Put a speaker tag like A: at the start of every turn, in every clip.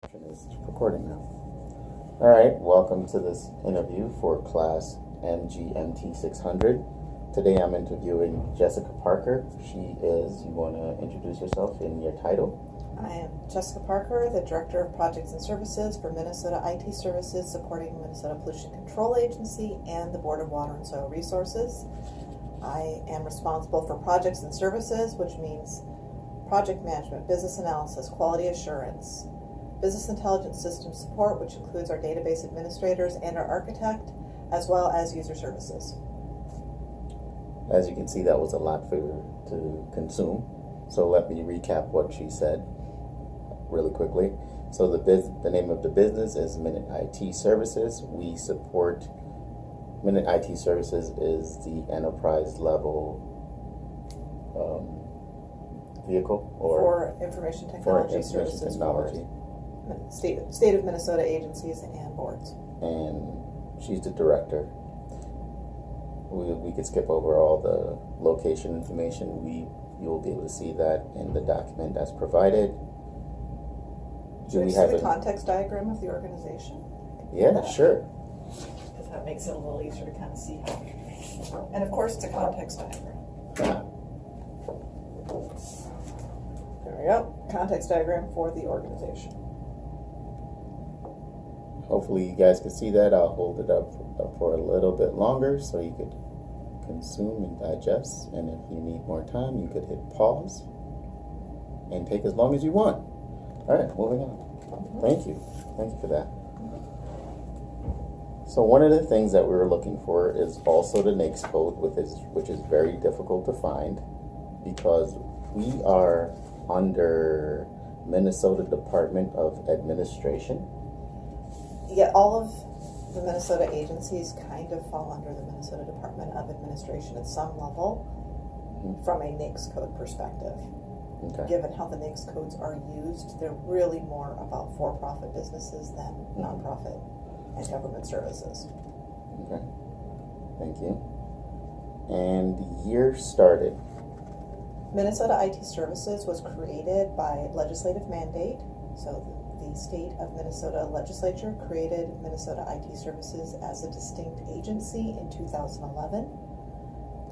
A: Is recording now. All right, welcome to this interview for class MGMT 600. Today I'm interviewing Jessica Parker. She is, you want to introduce yourself in your title?
B: I am Jessica Parker, the Director of Projects and Services for Minnesota IT Services, supporting Minnesota Pollution Control Agency and the Board of Water and Soil Resources. I am responsible for projects and services, which means project management, business analysis, quality assurance, business intelligence system support, which includes our database administrators and our architect, as well as user services.
A: As you can see, that was a lot for you to consume. So let me recap what she said really quickly. So the name of the business is Minute IT Services. We support Minute IT Services is the enterprise level vehicle
B: for information technology services
A: technology.
B: For state of Minnesota agencies and boards.
A: And she's the director. We could skip over all the location information. You'll be able to see that in the document that's provided.
B: Should we have the context diagram of the organization?
A: Yeah, sure.
B: Because that makes it a little easier to kind of see how. And of course, it's a context diagram.
A: Yeah.
B: There we go. Context diagram for the organization.
A: Hopefully you guys can see that. I'll hold it up for a little bit longer so you could consume and digest. And if you need more time, you could hit pause and take as long as you want. All right, moving on. Thank you for that. So one of the things that we were looking for is also the NAICS code, which is very difficult to find because we are under Minnesota Department of Administration.
B: Yet all of the Minnesota agencies kind of fall under the Minnesota Department of Administration at some level from a NAICS code perspective.
A: Okay.
B: Given how the NAICS codes are used, they're really more about for-profit businesses than nonprofit and government services.
A: Okay, thank you. And the year started.
B: Minnesota IT Services was created by legislative mandate. So the state of Minnesota legislature created Minnesota IT Services as a distinct agency in 2011,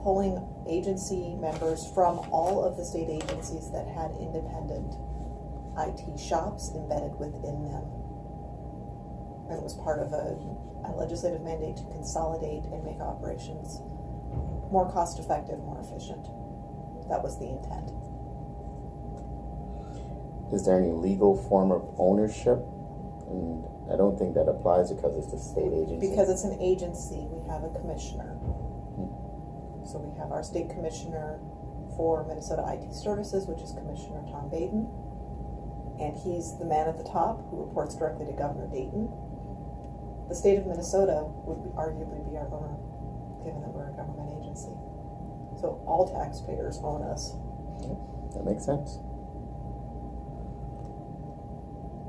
B: pulling agency members from all of the state agencies that had independent IT shops embedded within them. And it was part of a legislative mandate to consolidate and make operations more cost-effective, more efficient. That was the intent.
A: Is there any legal form of ownership? And I don't think that applies because it's a state agency.
B: Because it's an agency, we have a commissioner. So we have our state commissioner for Minnesota IT Services, which is Commissioner Tom Baden. And he's the man at the top who reports directly to Governor Dayton. The state of Minnesota would arguably be our owner, given that we're a government agency. So all taxpayers own us.
A: That makes sense.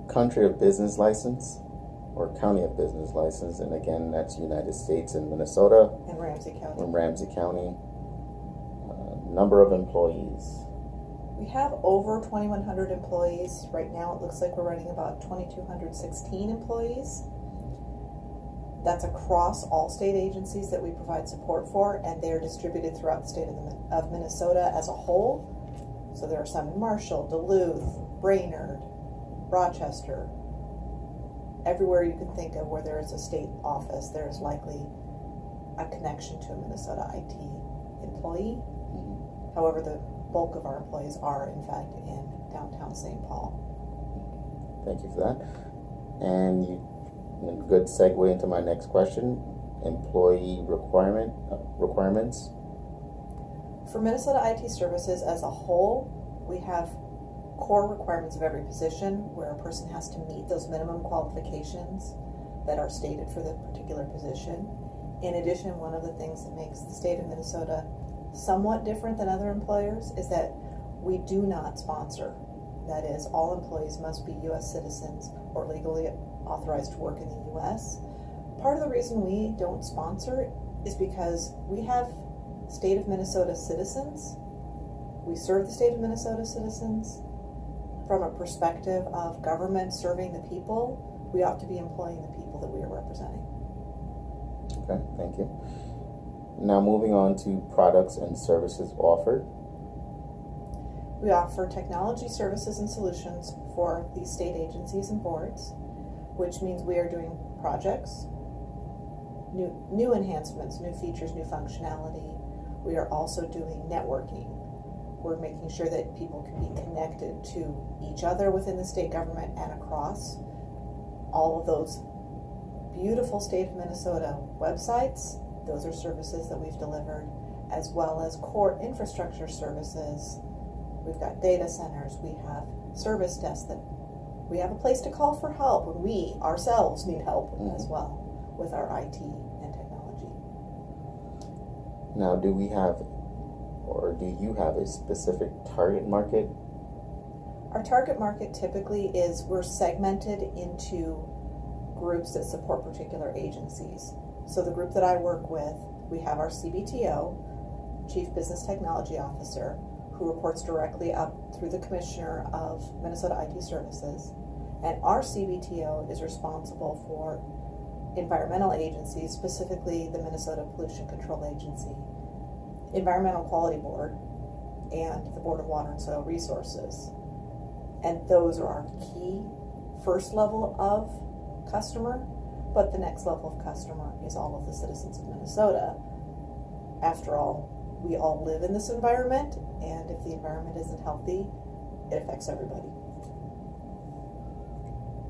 A: Country of business license or county of business license, and again that's United States and Minnesota
B: and Ramsey
A: County. Number of employees.
B: We have over 2,100 employees. Right now it looks like we're running about 2,216 employees. That's across all state agencies that we provide support for, and they're distributed throughout the state of Minnesota as a whole. So there are some in Marshall, Duluth, Brainerd, Rochester. Everywhere you can think of where there is a state office, there is likely a connection to a Minnesota IT employee. However, the bulk of our employees are, in fact, in downtown St. Paul.
A: Thank you for that. And a good segue into my next question, employee requirements.
B: For Minnesota IT Services as a whole, we have core requirements of every position where a person has to meet those minimum qualifications that are stated for the particular position. In addition, one of the things that makes the state of Minnesota somewhat different than other employers is that we do not sponsor. That is, all employees must be U.S. citizens or legally authorized to work in the U.S. Part of the reason we don't sponsor is because we have state of Minnesota citizens. We serve the state of Minnesota citizens from a perspective of government serving the people, we ought to be employing the people that we are representing.
A: Okay, thank you. Now moving on to products and services offered.
B: We offer technology services and solutions for these state agencies and boards, which means we are doing projects, new enhancements, new features, new functionality. We are also doing networking. We're making sure that people can be connected to each other within the state government and across all of those beautiful state of Minnesota websites. Those are services that we've delivered, as well as core infrastructure services. We've got data centers, we have service desks that we have a place to call for help when we ourselves need help as well with our IT and technology.
A: Now, do we have, or do you have a specific target market?
B: Our target market typically is we're segmented into groups that support particular agencies. So the group that I work with, we have our CBTO, Chief Business Technology Officer, who reports directly up through the Commissioner of Minnesota IT Services. And our CBTO is responsible for environmental agencies, specifically the Minnesota Pollution Control Agency, Environmental Quality Board, and the Board of Water and Soil Resources. And those are our key first level of customer, but the next level of customer is all of the citizens of Minnesota. After all, we all live in this environment, and if the environment isn't healthy, it affects everybody.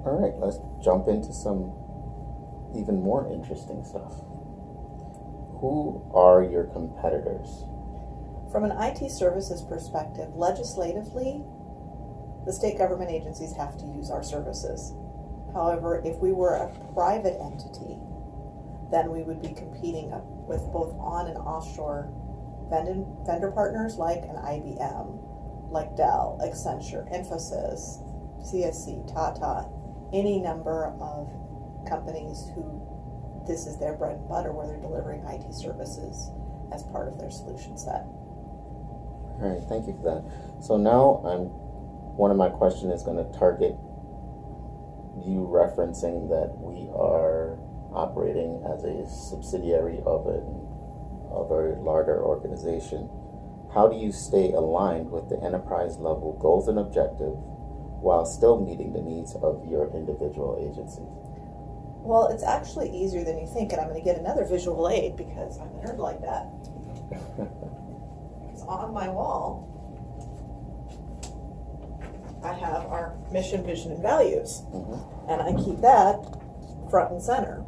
A: All right, let's jump into some even more interesting stuff. Who are your competitors?
B: From an IT services perspective, legislatively, the state government agencies have to use our services. However, if we were a private entity, then we would be competing with both on and offshore vendor partners like an IBM, like Dell, Accenture, Infosys, CSC, Tata, any number of companies who this is their bread and butter, where they're delivering IT services as part of their solution set.
A: All right, thank you for that. So now one of my questions is going to target you referencing that we are operating as a subsidiary of a larger organization. How do you stay aligned with the enterprise level goals and objectives while still meeting the needs of your individual agencies?
B: Well, it's actually easier than you think, and I'm going to get another visual aid because I'm a nerd like that. Because on my wall, I have our mission, vision, and values. And I keep that front and center.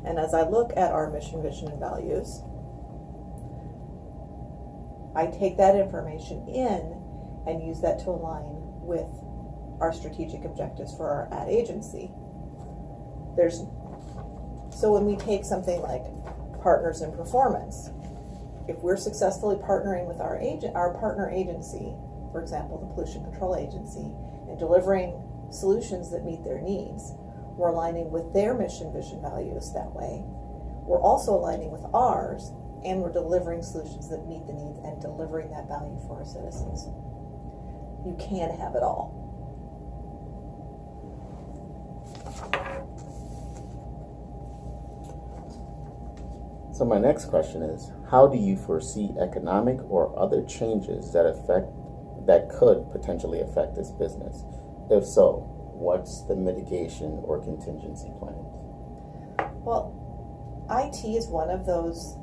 B: And as I look at our mission, vision, and values, I take that information in and use that to align with our strategic objectives for our ad agency. So when we take something like partners in performance, if we're successfully partnering with our partner agency, for example, the Pollution Control Agency, and delivering solutions that meet their needs, we're aligning with their mission, vision, values that way. We're also aligning with ours, and we're delivering solutions that meet the needs and delivering that value for our citizens. You can't have it all.
A: So my next question is, how do you foresee economic or other changes that could potentially affect this business? If so, what's the mitigation or contingency plan?
B: Well, IT is one of those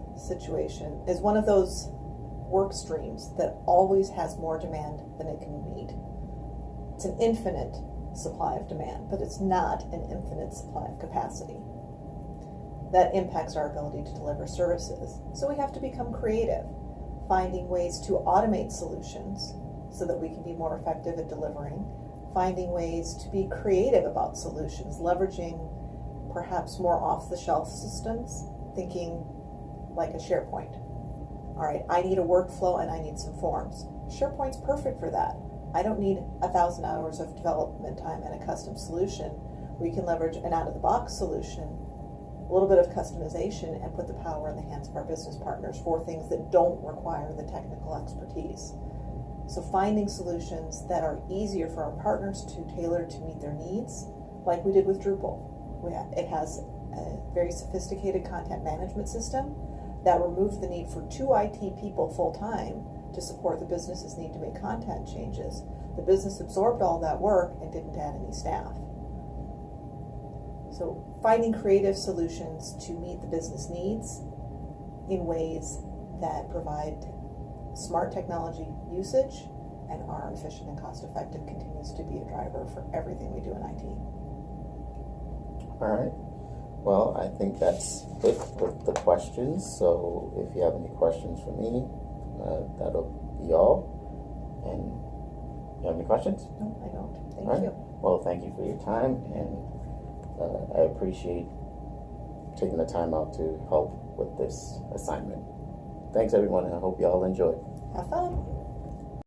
B: work streams that always has more demand than it can meet. It's an infinite supply of demand, but it's not an infinite supply of capacity. That impacts our ability to deliver services. So we have to become creative, finding ways to automate solutions so that we can be more effective at delivering, finding ways to be creative about solutions, leveraging perhaps more off-the-shelf systems, thinking like a SharePoint. All right, I need a workflow and I need some forms. SharePoint's perfect for that. I don't need 1,000 hours of development time and a custom solution. We can leverage an out-of-the-box solution, a little bit of customization, and put the power in the hands of our business partners for things that don't require the technical expertise. So finding solutions that are easier for our partners to tailor to meet their needs, like we did with Drupal. It has a very sophisticated content management system that removed the need for 2 IT people full-time to support the business's need to make content changes. The business absorbed all that work and didn't add any staff. So finding creative solutions to meet the business needs in ways that provide smart technology usage and are efficient and cost-effective continues to be a driver for everything we do in IT.
A: All right. Well, I think that's it with the questions. So if you have any questions for me, that'll be all. And you have any questions?
B: No, I don't. Thank
A: All right.
B: you.
A: Well, thank you for your time, and I appreciate taking the time out to help with this assignment. Thanks, everyone, and I hope you all enjoy.
B: Have fun.